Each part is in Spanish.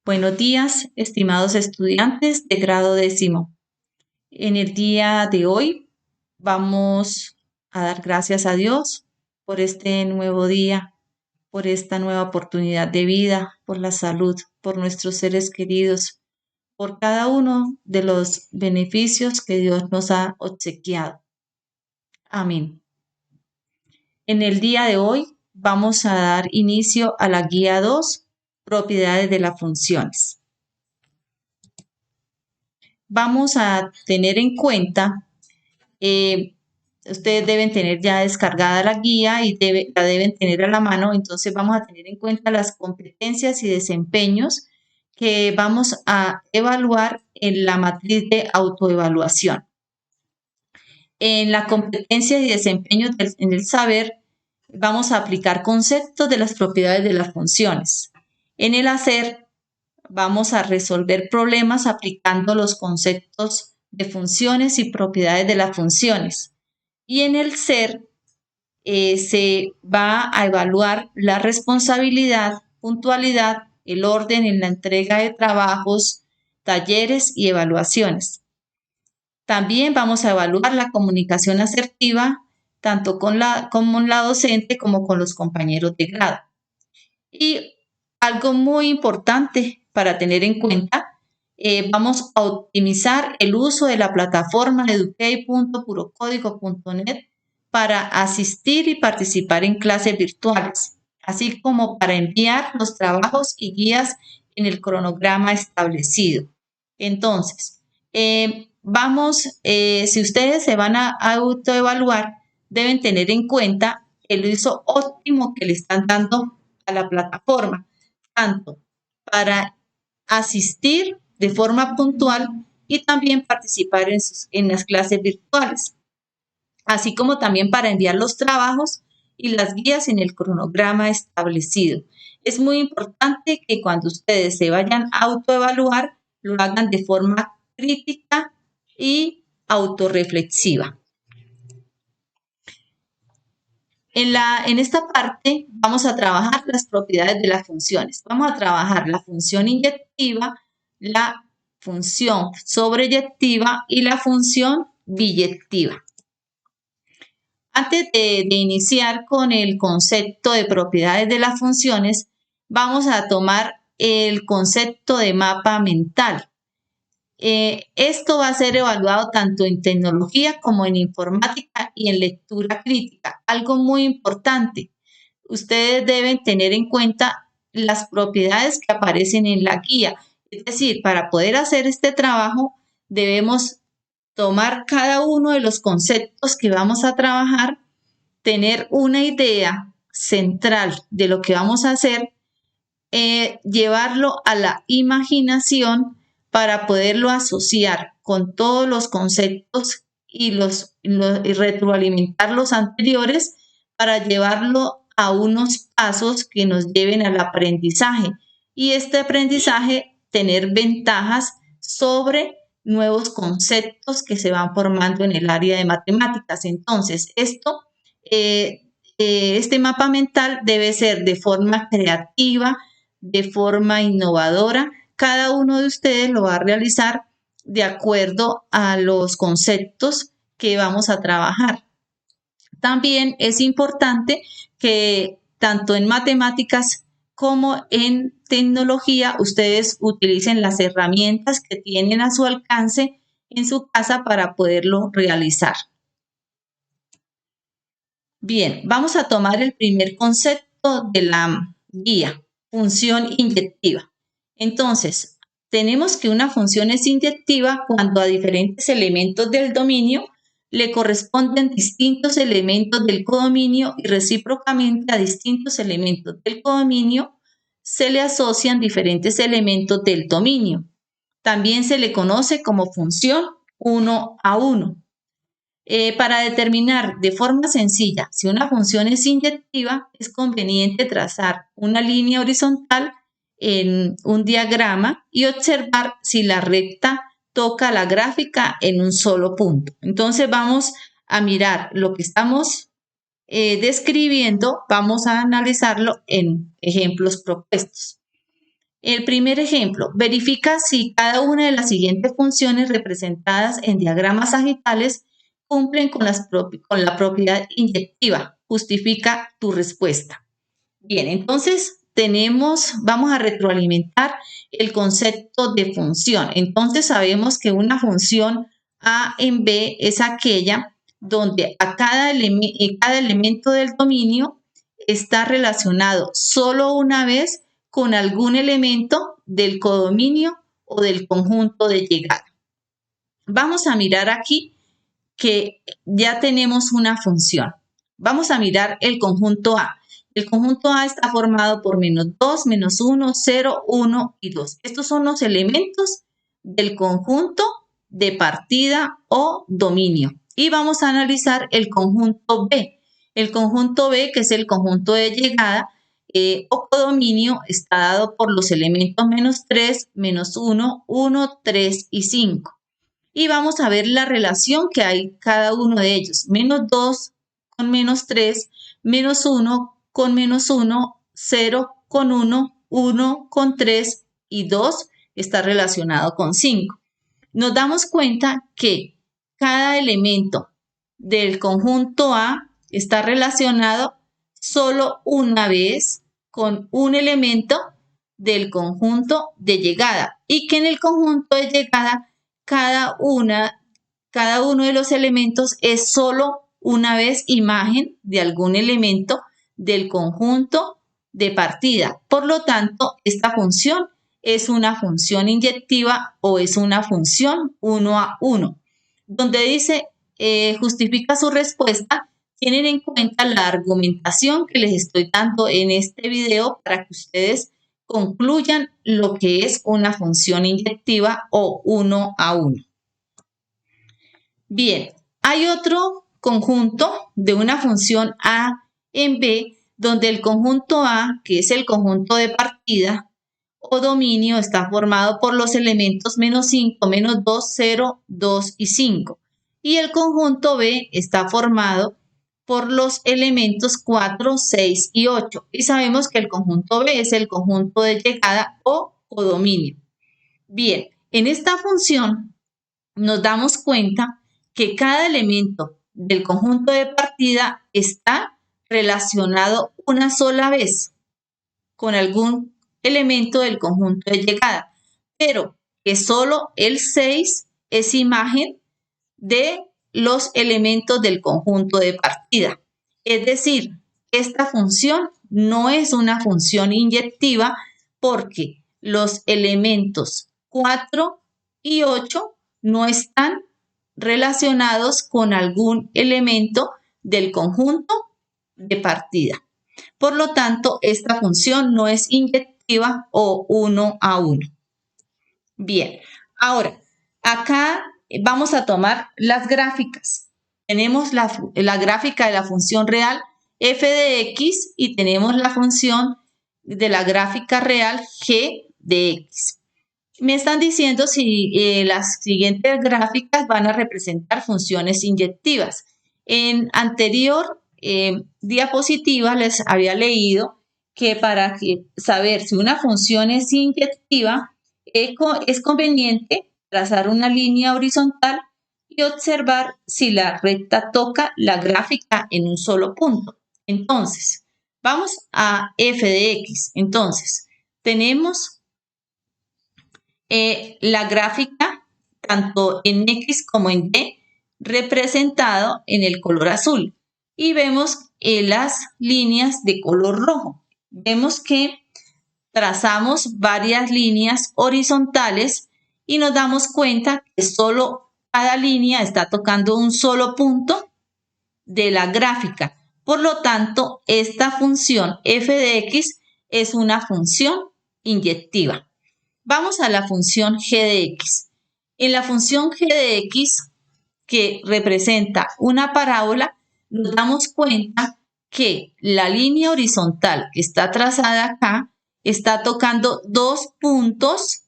Buenos días, estimados estudiantes de grado 10º. En el día de hoy vamos a dar gracias a Dios por este nuevo día, por esta nueva oportunidad de vida, por la salud, por nuestros seres queridos, por cada uno de los beneficios que Dios nos ha obsequiado. Amén. En el día de hoy vamos a dar inicio a la guía 2, propiedades de las funciones. Vamos a tener en cuenta, ustedes deben tener ya descargada la guía y la deben tener a la mano, entonces vamos a tener en cuenta las competencias y desempeños que vamos a evaluar en la matriz de autoevaluación. En la competencia y desempeño en el saber, vamos a aplicar conceptos de las propiedades de las funciones. En el hacer, vamos a resolver problemas aplicando los conceptos de funciones y propiedades de las funciones. Y en el ser se va a evaluar la responsabilidad, puntualidad, el orden en la entrega de trabajos, talleres y evaluaciones. También vamos a evaluar la comunicación asertiva, tanto con la docente como con los compañeros de grado. Y algo muy importante para tener en cuenta, vamos a optimizar el uso de la plataforma educate.purocódigo.net para asistir y participar en clases virtuales, así como para enviar los trabajos y guías en el cronograma establecido. Entonces, si ustedes se van a autoevaluar, deben tener en cuenta el uso óptimo que le están dando a la plataforma, tanto para asistir de forma puntual y también participar en las clases virtuales, así como también para enviar los trabajos y las guías en el cronograma establecido. Es muy importante que cuando ustedes se vayan a autoevaluar, lo hagan de forma crítica y autorreflexiva. En esta parte vamos a trabajar las propiedades de las funciones. Vamos a trabajar la función inyectiva, la función sobreyectiva y la función biyectiva. Antes de iniciar con el concepto de propiedades de las funciones, vamos a tomar el concepto de mapa mental. Esto va a ser evaluado tanto en tecnología como en informática y en lectura crítica. Algo muy importante, ustedes deben tener en cuenta las propiedades que aparecen en la guía. Es decir, para poder hacer este trabajo debemos tomar cada uno de los conceptos que vamos a trabajar, tener una idea central de lo que vamos a hacer, llevarlo a la imaginación para poderlo asociar con todos los conceptos y retroalimentar los anteriores para llevarlo a unos pasos que nos lleven al aprendizaje. Y este aprendizaje tener ventajas sobre nuevos conceptos que se van formando en el área de matemáticas. Entonces, este mapa mental debe ser de forma creativa, de forma innovadora. Cada uno de ustedes lo va a realizar de acuerdo a los conceptos que vamos a trabajar. También es importante que tanto en matemáticas como en tecnología ustedes utilicen las herramientas que tienen a su alcance en su casa para poderlo realizar. Bien, vamos a tomar el primer concepto de la guía, función inyectiva. Entonces, tenemos que una función es inyectiva cuando a diferentes elementos del dominio le corresponden distintos elementos del codominio y recíprocamente a distintos elementos del codominio se le asocian diferentes elementos del dominio. También se le conoce como función 1 a 1. Para determinar de forma sencilla si una función es inyectiva, es conveniente trazar una línea horizontal en un diagrama y observar si la recta toca la gráfica en un solo punto. Entonces vamos a mirar lo que estamos describiendo, vamos a analizarlo en ejemplos propuestos. El primer ejemplo, verifica si cada una de las siguientes funciones representadas en diagramas sagitales cumplen con la propiedad inyectiva. Justifica tu respuesta. Bien, entonces vamos a retroalimentar el concepto de función. Entonces sabemos que una función A en B es aquella donde cada elemento del dominio está relacionado solo una vez con algún elemento del codominio o del conjunto de llegada. Vamos a mirar aquí que ya tenemos una función. Vamos a mirar el conjunto A. El conjunto A está formado por -2, -1, 0, 1 y 2. Estos son los elementos del conjunto de partida o dominio. Y vamos a analizar el conjunto B. El conjunto B, que es el conjunto de llegada o codominio, está dado por los elementos -3, -1, 1, 3 y 5. Y vamos a ver la relación que hay cada uno de ellos. -2 con -3, -1 con -1, 0 con 1, 1 con 3 y 2 está relacionado con 5. Nos damos cuenta que cada elemento del conjunto A está relacionado solo una vez con un elemento del conjunto de llegada y que en el conjunto de llegada cada uno de los elementos es solo una vez imagen de algún elemento del conjunto de partida. Por lo tanto, esta función es una función inyectiva o es una función 1 a 1. Donde dice justifica su respuesta, tienen en cuenta la argumentación que les estoy dando en este video para que ustedes concluyan lo que es una función inyectiva o 1 a 1. Bien, hay otro conjunto de una función A en B, donde el conjunto A, que es el conjunto de partida o dominio, está formado por los elementos -5, -2, 0, 2 y 5. Y el conjunto B está formado por los elementos 4, 6 y 8. Y sabemos que el conjunto B es el conjunto de llegada o codominio. Bien, en esta función nos damos cuenta que cada elemento del conjunto de partida está relacionado una sola vez con algún elemento del conjunto de llegada, pero que solo el 6 es imagen de los elementos del conjunto de partida. Es decir, esta función no es una función inyectiva porque los elementos 4 y 8 no están relacionados con algún elemento del conjunto de partida. Por lo tanto, esta función no es inyectiva o 1 a 1. Bien, ahora, acá vamos a tomar las gráficas. Tenemos la gráfica de la función real f de x y tenemos la función de la gráfica real g de x. Me están diciendo si las siguientes gráficas van a representar funciones inyectivas. En anterior diapositiva les había leído que para saber si una función es inyectiva, es conveniente trazar una línea horizontal y observar si la recta toca la gráfica en un solo punto. Entonces, vamos a f de x. Entonces, tenemos la gráfica tanto en X como en Y representado en el color azul y vemos las líneas de color rojo. Vemos que trazamos varias líneas horizontales y nos damos cuenta que solo cada línea está tocando un solo punto de la gráfica. Por lo tanto, esta función f de x es una función inyectiva. Vamos a la función g de x. En la función g de x, que representa una parábola, nos damos cuenta que la línea horizontal que está trazada acá está tocando dos puntos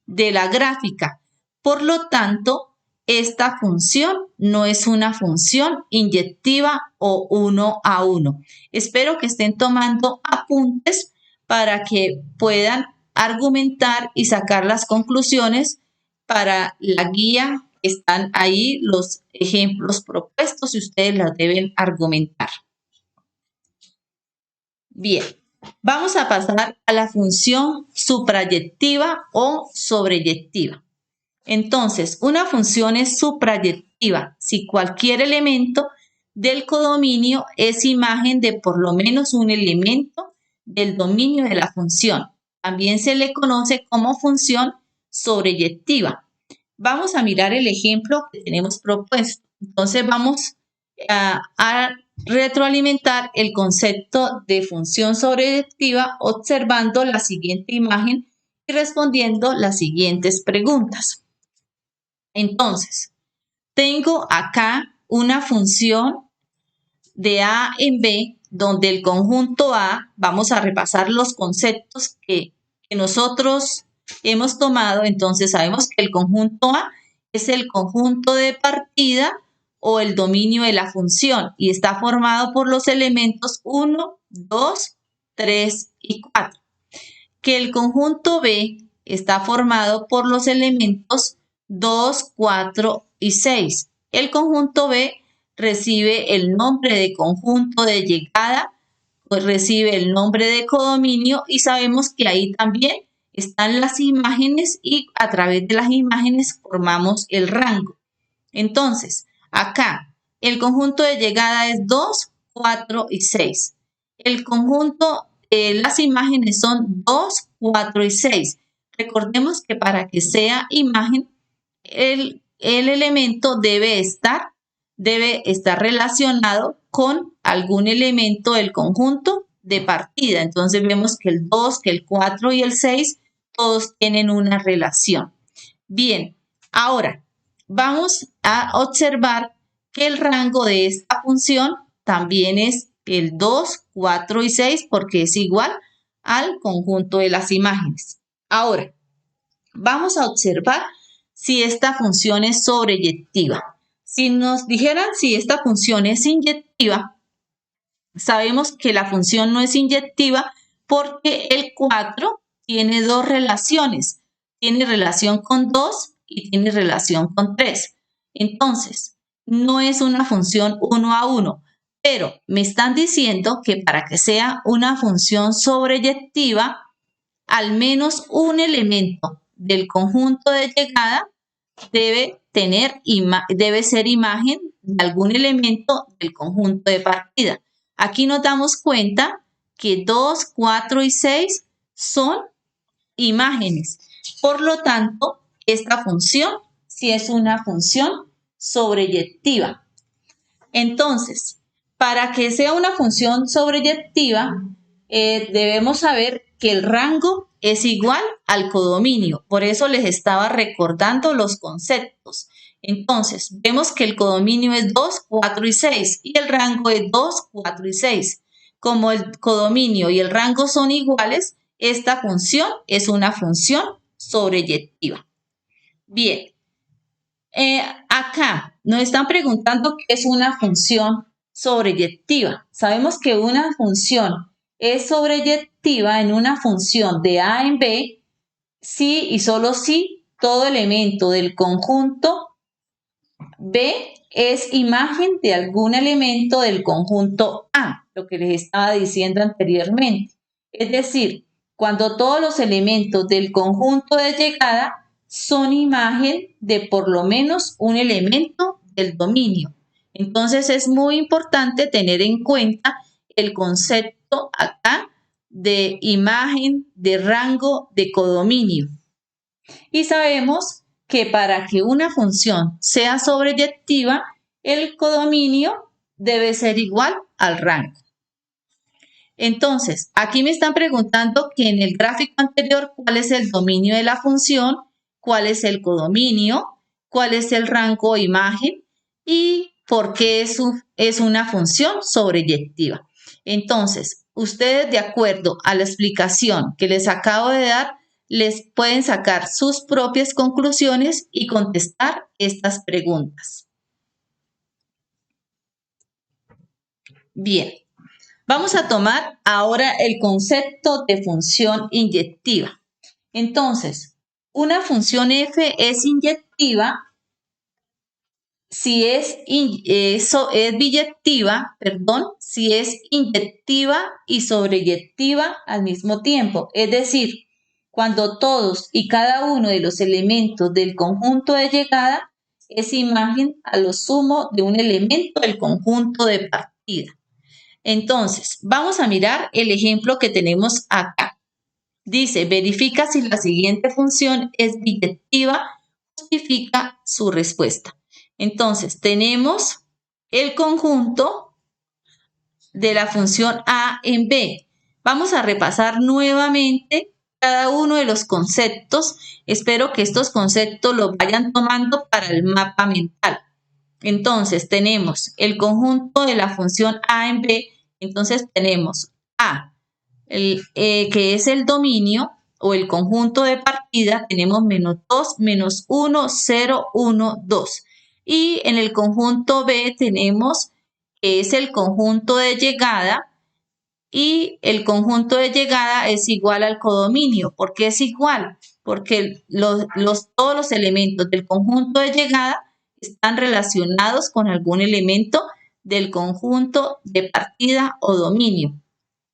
de la gráfica. Por lo tanto, esta función no es una función inyectiva o 1 a 1. Espero que estén tomando apuntes para que puedan argumentar y sacar las conclusiones para la guía. Están ahí los ejemplos propuestos y ustedes las deben argumentar. Bien, vamos a pasar a la función suprayectiva o sobreyectiva. Entonces, una función es suprayectiva si cualquier elemento del codominio es imagen de por lo menos un elemento del dominio de la función. También se le conoce como función sobreyectiva. Vamos a mirar el ejemplo que tenemos propuesto. Entonces vamos a retroalimentar el concepto de función sobreyectiva observando la siguiente imagen y respondiendo las siguientes preguntas. Entonces, tengo acá una función de A en B, donde el conjunto A, vamos a repasar los conceptos que nosotros hemos tomado. Entonces, sabemos que el conjunto A es el conjunto de partida o el dominio de la función y está formado por los elementos 1, 2, 3 y 4. Que el conjunto B está formado por los elementos 2, 4 y 6. El conjunto B recibe el nombre de conjunto de llegada, pues recibe el nombre de codominio y sabemos que ahí también están las imágenes y a través de las imágenes formamos el rango. Entonces, acá el conjunto de llegada es 2, 4 y 6. El conjunto, las imágenes son 2, 4 y 6. Recordemos que para que sea imagen, el elemento debe estar relacionado con algún elemento del conjunto de partida. Entonces vemos que el 2, que el 4 y el 6 todos tienen una relación. Bien, ahora vamos a observar que el rango de esta función también es el 2, 4 y 6 porque es igual al conjunto de las imágenes. Ahora, vamos a observar si esta función es sobreyectiva. Si nos dijeran si esta función es inyectiva, sabemos que la función no es inyectiva porque el 4 tiene dos relaciones. Tiene relación con 2 y tiene relación con 3. Entonces, no es una función 1 a 1, pero me están diciendo que para que sea una función sobreyectiva, al menos un elemento del conjunto de llegada debe ser imagen de algún elemento del conjunto de partida. Aquí nos damos cuenta que 2, 4 y 6 son imágenes. Por lo tanto, esta función sí es una función sobreyectiva. Entonces, para que sea una función sobreyectiva, debemos saber que el rango es igual al codominio. Por eso les estaba recordando los conceptos. Entonces, vemos que el codominio es 2, 4 y 6 y el rango es 2, 4 y 6. Como el codominio y el rango son iguales, esta función es una función sobreyectiva. Bien, acá nos están preguntando qué es una función sobreyectiva. Sabemos que una función es sobreyectiva en una función de A en B si y solo si todo elemento del conjunto B es imagen de algún elemento del conjunto A, lo que les estaba diciendo anteriormente. Es decir, cuando todos los elementos del conjunto de llegada son imagen de por lo menos un elemento del dominio. Entonces es muy importante tener en cuenta el concepto acá de imagen, de rango, de codominio. Y sabemos que para que una función sea sobreyectiva, el codominio debe ser igual al rango. Entonces, aquí me están preguntando que en el gráfico anterior, ¿cuál es el dominio de la función? ¿Cuál es el codominio? ¿Cuál es el rango o imagen? ¿Y por qué es una función sobreyectiva? Entonces, ustedes de acuerdo a la explicación que les acabo de dar, les pueden sacar sus propias conclusiones y contestar estas preguntas. Bien. Vamos a tomar ahora el concepto de función inyectiva. Entonces, una función f es inyectiva si es, es biyectiva, perdón, si es inyectiva y sobreyectiva al mismo tiempo. Es decir, cuando todos y cada uno de los elementos del conjunto de llegada es imagen a lo sumo de un elemento del conjunto de partida. Entonces, vamos a mirar el ejemplo que tenemos acá. Dice, verifica si la siguiente función es biyectiva, justifica su respuesta. Entonces, tenemos el conjunto de la función A en B. Vamos a repasar nuevamente cada uno de los conceptos. Espero que estos conceptos los vayan tomando para el mapa mental. Entonces, tenemos el conjunto de la función A en B. Entonces, tenemos A, que es el dominio o el conjunto de partida, tenemos menos 2, menos 1, 0, 1, 2. Y en el conjunto B tenemos que es el conjunto de llegada y el conjunto de llegada es igual al codominio. ¿Por qué es igual? Porque todos los elementos del conjunto de llegada están relacionados con algún elemento del conjunto de partida o dominio.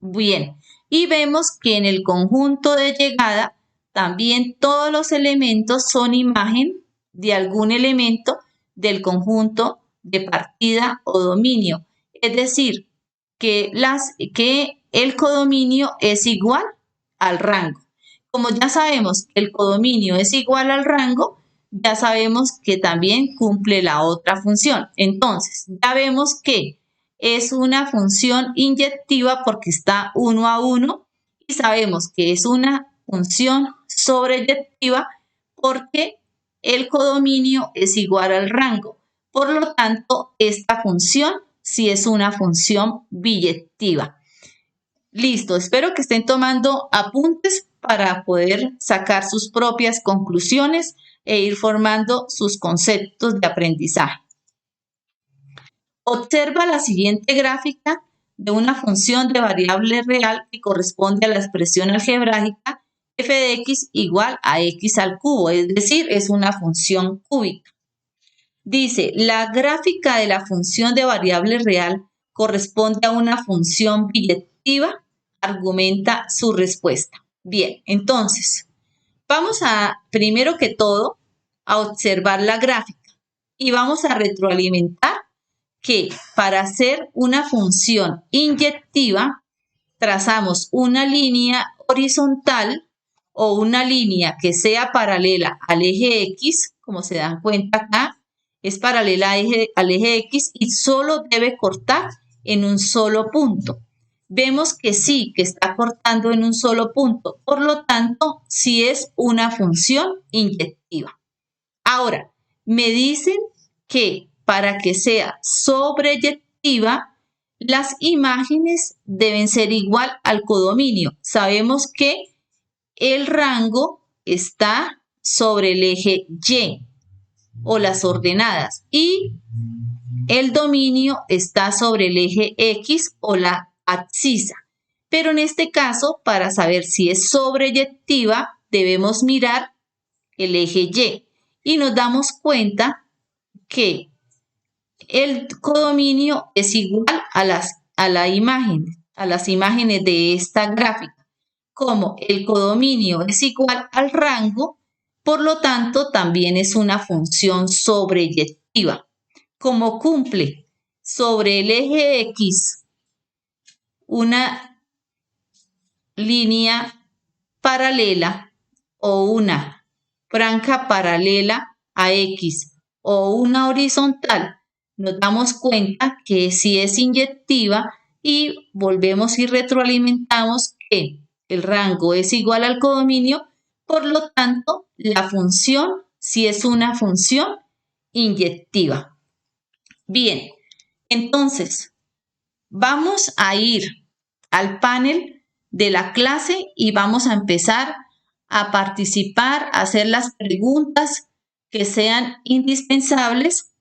Bien, y vemos que en el conjunto de llegada también todos los elementos son imagen de algún elemento del conjunto de partida o dominio. Es decir, que el codominio es igual al rango. Como ya sabemos que el codominio es igual al rango, ya sabemos que también cumple la otra función. Entonces, ya vemos que es una función inyectiva porque está 1 a 1 y sabemos que es una función sobreyectiva porque el codominio es igual al rango. Por lo tanto, esta función sí es una función biyectiva. Listo, espero que estén tomando apuntes para poder sacar sus propias conclusiones e ir formando sus conceptos de aprendizaje. Observa la siguiente gráfica de una función de variable real que corresponde a la expresión algebraica f de x igual a x al cubo, es decir, es una función cúbica. Dice, la gráfica de la función de variable real corresponde a una función biyectiva, argumenta su respuesta. Bien, entonces, vamos a, primero que todo, a observar la gráfica y vamos a retroalimentar que para hacer una función inyectiva trazamos una línea horizontal o una línea que sea paralela al eje X, como se dan cuenta acá, es paralela al eje X y solo debe cortar en un solo punto. Vemos que sí, que está cortando en un solo punto, por lo tanto, sí es una función inyectiva. Ahora, me dicen que para que sea sobreyectiva, las imágenes deben ser igual al codominio. Sabemos que el rango está sobre el eje Y o las ordenadas y el dominio está sobre el eje X o la abscisa. Pero en este caso, para saber si es sobreyectiva, debemos mirar el eje Y y nos damos cuenta que el codominio es igual a las imágenes de esta gráfica. Como el codominio es igual al rango, por lo tanto también es una función sobreyectiva. Como cumple sobre el eje X una línea paralela o una franja paralela a X o una horizontal, nos damos cuenta que sí es inyectiva y volvemos y retroalimentamos que el rango es igual al codominio, por lo tanto, la función sí es una función inyectiva. Bien, entonces, vamos a ir al panel de la clase y vamos a empezar a participar, a hacer las preguntas que sean indispensables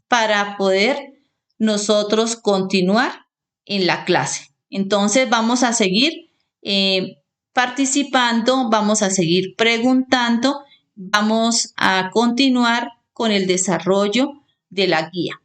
para poder nosotros continuar en la clase. Entonces vamos a seguir participando, vamos a seguir preguntando, vamos a continuar con el desarrollo de la guía.